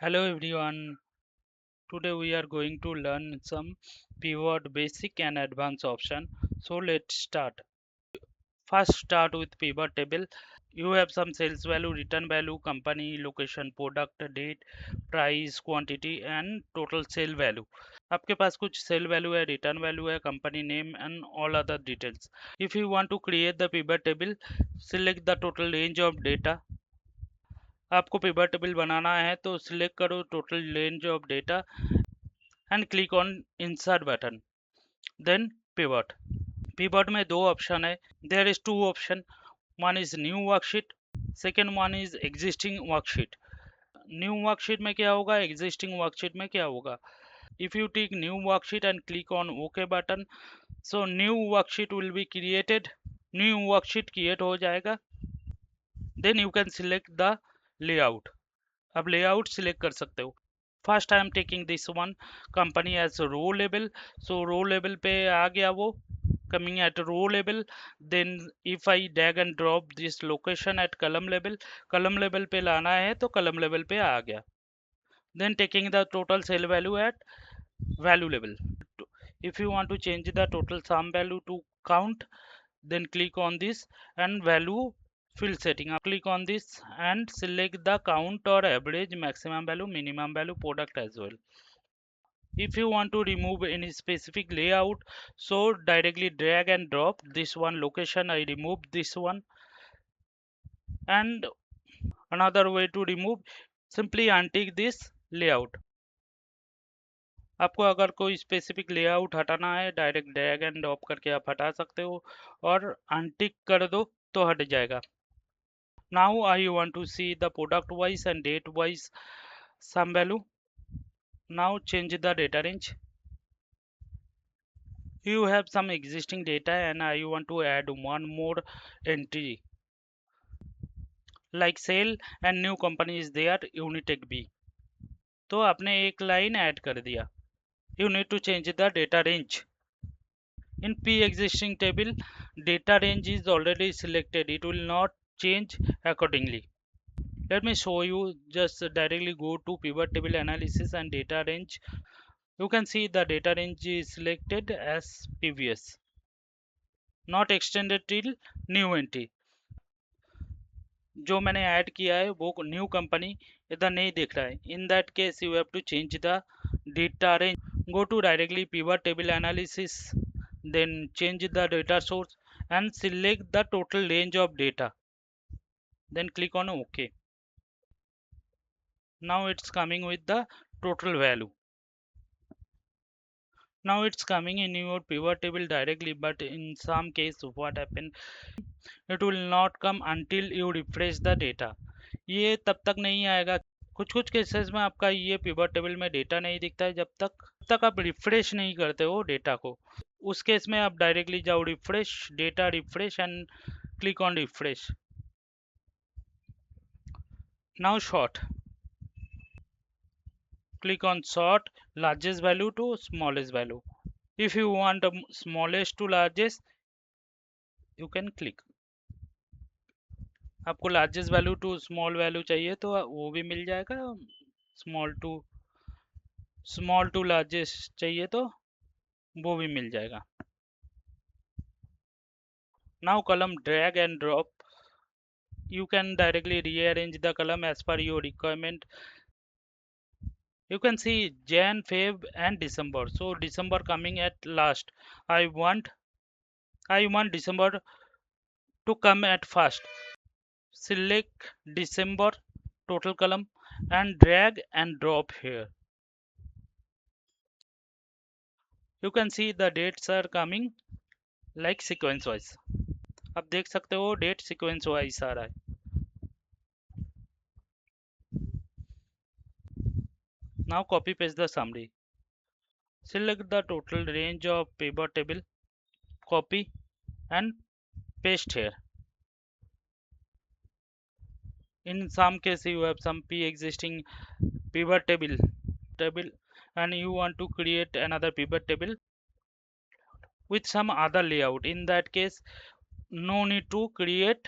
Hello everyone. Today we are going to learn some pivot basic and advanced option. So let's start. First start with pivot table. You have some sales value, return value, company, location, product, date, price, quantity and total sale value. आपके पास कुछ cell value है, return value है, company name and all other details. If you want to create the pivot table, select the total range of data. आपको pivot table बनाना है तो select करो total range of data and click on insert button, then pivot. Pivot में दो option है. There is two option. One is new worksheet, second one is existing worksheet. New worksheet में क्या होगा, existing worksheet में क्या होगा. If you take new worksheet and click on OK button, so new worksheet will be created. New worksheet create हो जाएगा. Then you can select the layout. अब layout select कर सकते हो. First I am taking this one company as a row label. So row label पे आ गया वो, coming at row label. Then if I drag and drop this location at column label पे लाना है तो column label पे आ गया. Then taking the total sale value at value label. If you want to change the total sum value to count, then click on this and value field setting. Click on this and select the count or average, maximum value, minimum value, product as well. If you want to remove any specific layout, so directly drag and drop this one location. I remove this one. And another way to remove, simply untick this layout. आपको अगर कोई specific layout हटाना है, direct drag and drop करके आप हटा सकते हो और अनटिक कर दो तो हट जाएगा. Now I want to see the product wise and date wise sum value. Now change the data range. You have some existing data and I want to add one more entry like sale and new company is there, Unitech B. तो आपने एक line add कर दिया. You need to change the data range. In pre-existing table, data range is already selected. It will not change accordingly. Let me show you. Just directly go to pivot table analysis and data range. You can see the data range is selected as previous, not extended till new entry. जो मैंने add किया है वो new company इधर नहीं दिख रहा है. In that case you have to change the data range. Go to directly pivot table analysis, then change the data source and select the total range of data, then click on OK. Now it's coming with the total value. Now it's coming in your pivot table directly, but in some case what happened, it will not come until you refresh the data. ये तब तक नहीं आएगा. कुछ कुछ cases में आपका ये पिवट टेबल में डेटा नहीं दिखता है जब तक आप रिफ्रेश नहीं करते हो डेटा को. उस केस में आप डायरेक्टली जाओ refresh, data refresh and click on refresh. Now sort. Click on sort largest value to smallest value. If you want smallest to largest, you can click. आपको largest value to small value चाहिए तो वो भी मिल जाएगा. Small to largest चाहिए तो वो भी मिल जाएगा. Now column drag and drop. You can directly rearrange the column as per your requirement. You can see Jan, Feb and December. So December coming at last. I want December to come at first. Select December total column and drag and drop here. You can see the dates are coming like sequence wise. आप देख सकते हो date sequence wise आ रहा है. Now copy paste the summary. Select the total range of pivot table, copy and paste here. In some case you have some pre-existing pivot table and you want to create another pivot table with some other layout. In that case, no need to create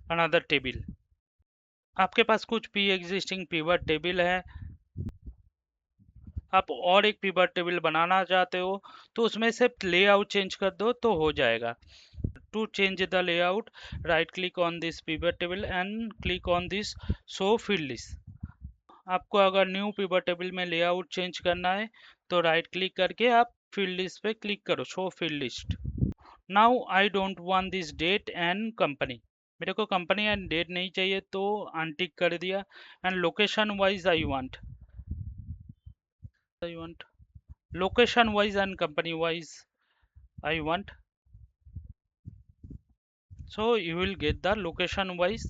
another table. आपके पास कुछ pre existing pivot table है, आप और एक pivot table बनाना चाहते हो तो उसमें से लेआउट चेंज कर दो तो हो जाएगा। To change the layout, right click on this pivot table and click on this show field list. आपको अगर न्यू पिवट टेबल में लेआउट चेंज करना है तो राइट क्लिक करके आप फील्ड लिस्ट पे क्लिक करो, show field list. Now I don't want this date and company, मेरे को कंपनी एंड डेट नहीं चाहिए तो अनटिक कर दिया। And location wise I want location wise and company wise I want, so you will get the location wise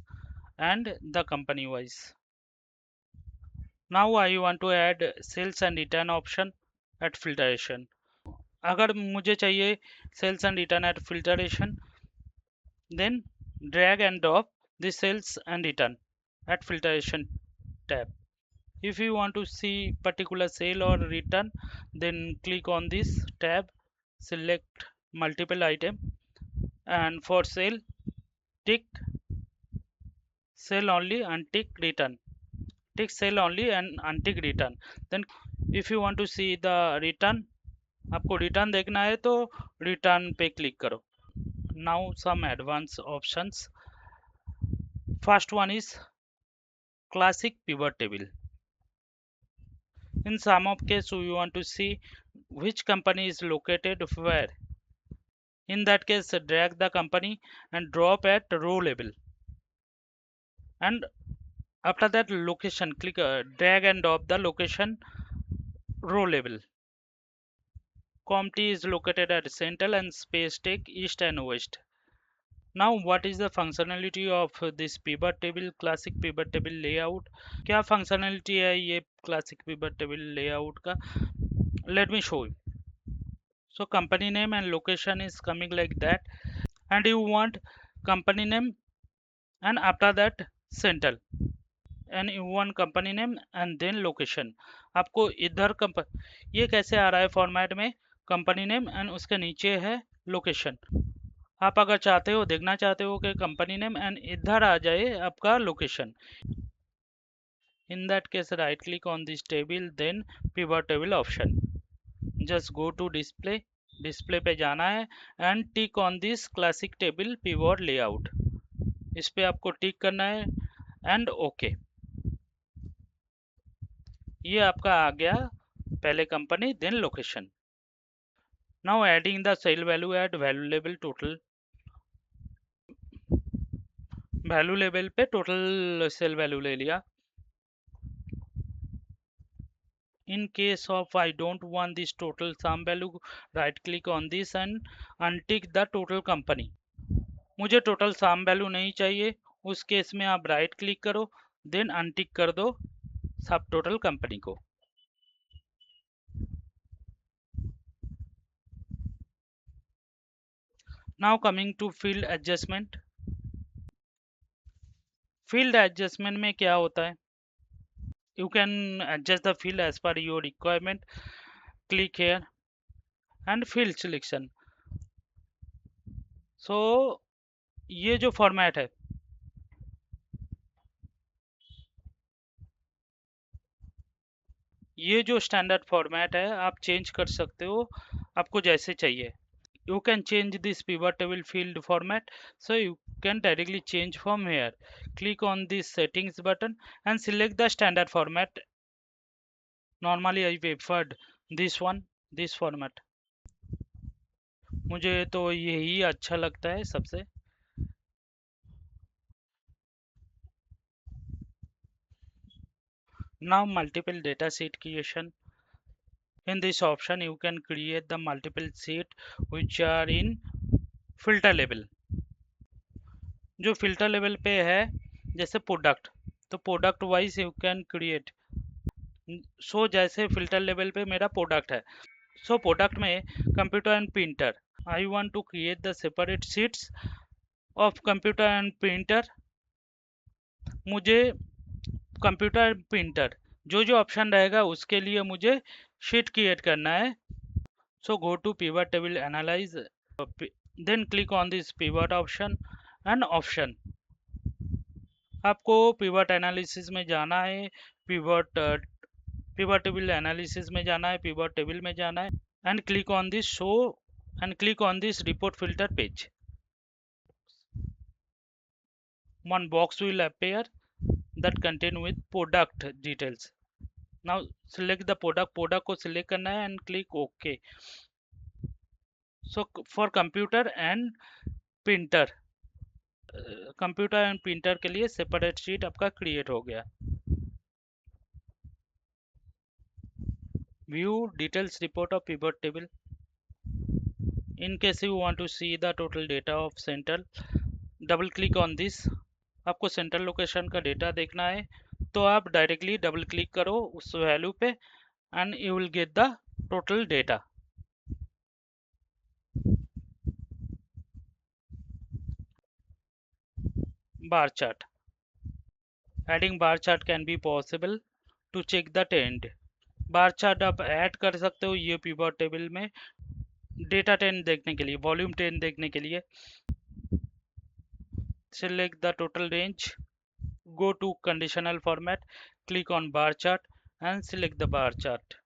and the company wise. Now I want to add sales and return option at filtration. अगर मुझे चाहिए sales and return at filtration, then drag and drop the sales and return at filtration tab. If you want to see particular sale or return, then click on this tab, select multiple item, and for sale tick sell only and tick return, tick sell only and untick return. Then if you want to see the return, आपको return देखना है तो return पे click करो। Now some advance options. First one is classic pivot table. In some of case we want to see which company is located where. In that case drag the company and drop at row level, and after that location click drag and drop the location row level. COMT is located at central and space take east and west. Now what is the functionality of this pivot table, classic pivot table layout? क्या functionality है ये classic pivot table layout का? Let me show you. So company name and location is coming like that, and you want company name and after that central, and you want company name and then location. आपको इधर ये कैसे आ रहा है format में, company name and उसके नीचे है लोकेशन। आप अगर चाहते हो, देखना चाहते हो कि कंपनी नेम एंड इधर आ जाए आपका location, in that case right click on this table then pivot table option, just go to display, display पे जाना है and tick on this classic table pivot layout, इस पे आपको टिक करना है एंड ओके। ये आपका आ गया पहले company then location. Now adding the sale value at value level total, value level पे टोटल सेल वैल्यू ले लिया। In case of I don't want this total sum value, right click on this and untick the total company. मुझे total sum value नहीं चाहिए, उस case में आप right click करो देन अनटिक कर दो सब टोटल कंपनी को। Now coming to field adjustment. Field adjustment में क्या होता है, you can adjust the field as per your requirement. Click here and field selection. So ये जो फॉर्मेट है, ये जो स्टैंडर्ड फॉर्मेट है आप चेंज कर सकते हो आपको जैसे चाहिए। You can change this pivot table field format, so you can directly change from here. Click on this settings button and select the standard format. Normally I preferred this one, this format, मुझे तो यही अच्छा लगता है सबसे। Now multiple data sheet creation. In this option you can create the multiple sheet which are in filter level. जो filter level पे है जैसे प्रोडक्ट, तो product wise you can create. So जैसे फिल्टर लेवल पे मेरा प्रोडक्ट है, so product में computer and printer, I want to create the separate sheets of computer and printer. मुझे कंप्यूटर एंड प्रिंटर जो जो ऑप्शन रहेगा उसके लिए मुझे शीट क्रिएट करना है। So go to pivot table analyse, then click on this pivot option and option, आपको पिवट एनालिसिस में जाना है, पिवट पिवट टेबल एनालिसिस में जाना है, पिवट टेबल में जाना है, and click on this show and click on this report filter page. One box will appear that contain with product details. Now select the product को select करना है and click OK. So for computer and printer, computer and printer के लिए separate sheet आपका create हो गया. View details report of pivot table. In case you want to see the total data of central, double click on this. आपको central location का data देखना है तो आप डायरेक्टली डबल क्लिक करो उस वैल्यू पे and you will get the total data. Bar chart. Adding bar chart can be possible to check the trend. Bar chart आप ऐड कर सकते हो ये पिवट टेबल में डेटा ट्रेंड देखने के लिए, वॉल्यूम ट्रेंड देखने के लिए. Select the total range, go to conditional format, click on bar chart and select the bar chart.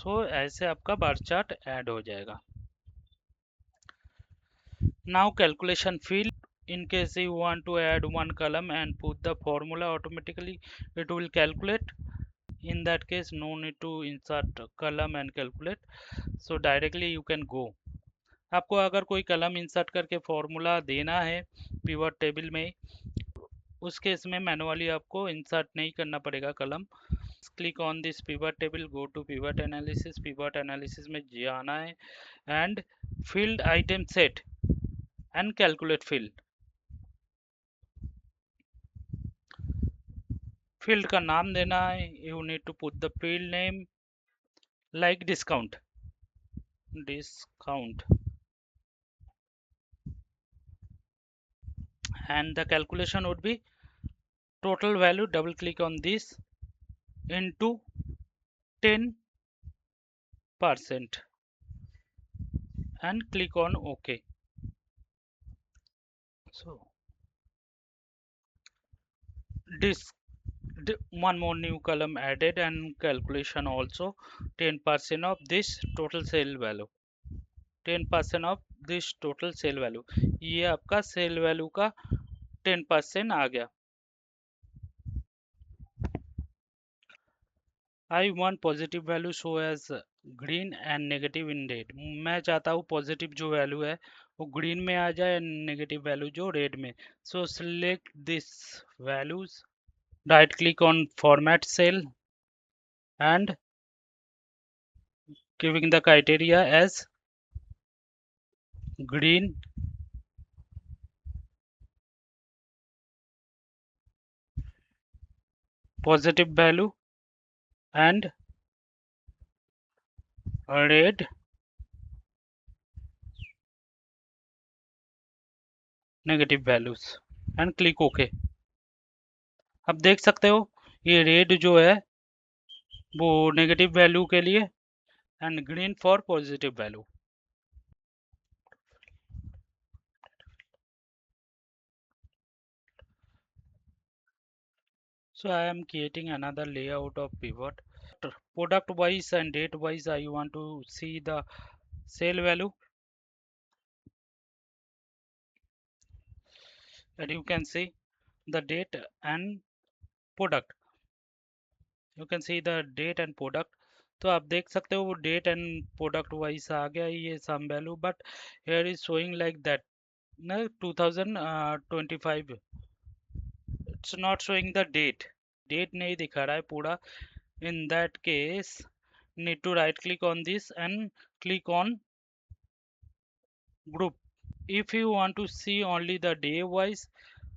So ऐसे आपका बार चार्ट ऐड हो जाएगा. Now calculation field. In case you want to add one column and put the formula automatically, it will calculate. In that case, no need to insert column and calculate. So directly you can go. आपको अगर कोई कलम insert करके formula देना है pivot table में, उस case में मैनुअली आपको इंसर्ट नहीं करना पड़ेगा column. Click on this pivot table, go to pivot analysis. Pivot analysis में जाना है and field item set and calculate field. Field का नाम देना है. You need to put the field name like discount. And the calculation would be total value, double click on this, into 10% and click on OK. So this one more new column added and calculation also. 10% of this total sale value, 10% of this total sale value. ये आपका cell value का 10% आ गया. I want positive value show as green and negative in red. मैं चाहता हूँ positive जो value है वो ग्रीन में आ जाए, नेगेटिव वैल्यू जो रेड में. So select this values, right click on format cell and giving the criteria as green, positive value and red, negative values and click OK. अब देख सकते हो ये रेड जो है वो नेगेटिव वैल्यू के लिए and green for positive value. So I am creating another layout of pivot. Product wise and date wise, I want to see the sale value, and you can see the date and product. You can see the date and product. तो आप देख सकते हो वो date and product wise आ गया ये sum value, but here is showing like that ना 2025. It's not showing the date. Date नहीं दिखा रहा है पूरा. In that case, need to right click on this and click on group. If you want to see only the day wise,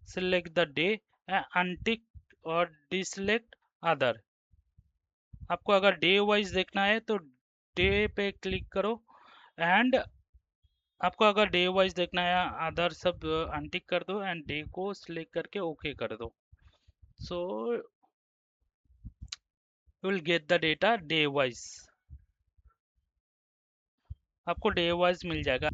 select the day and untick or deselect other. आपको अगर day wise देखना है तो day पे click करो and आपको अगर day wise देखना है अदर सब अनटिक कर दो एंड डे को सिलेक्ट करके ओके कर दो. So you will get the data day wise. आपको डे वाइज मिल जाएगा.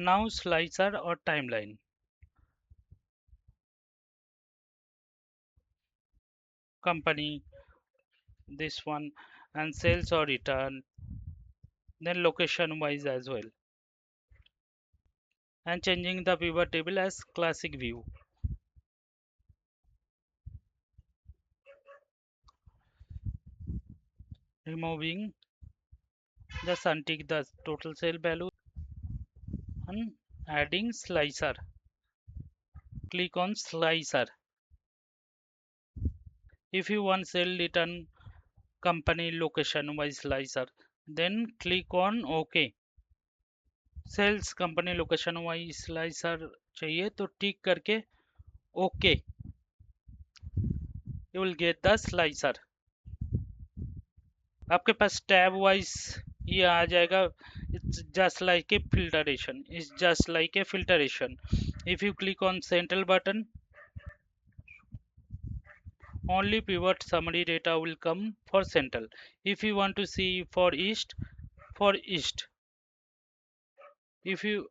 Now slicer or timeline. Company, this one, and sales or return, then location wise as well. And changing the pivot table as classic view. Removing, just untick the total sale value and adding slicer. Click on slicer. If you want sale return company location wise slicer, then click on OK. Sales company location wise slicer चाहिए तो tick करके okay, you will get the slicer. आपके पास tab wise ये आ जाएगा. It's just like a filtration, it's just like a filtration. If you click on central button, only pivot summary data will come for central. If you want to see for east, for east. If you,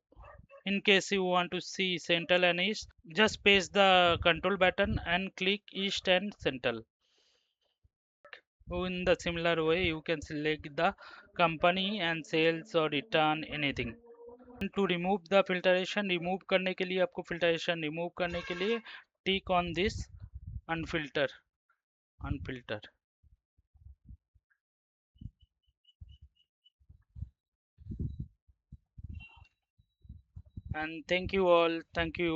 in case you want to see central and east, just press the control button and click east and central. In the similar way you can select the company and sales or return anything. To remove the filtration, remove करने के लिए आपको filtration remove करने के लिए tick on this unfilter, unfilter. And thank you all, thank you.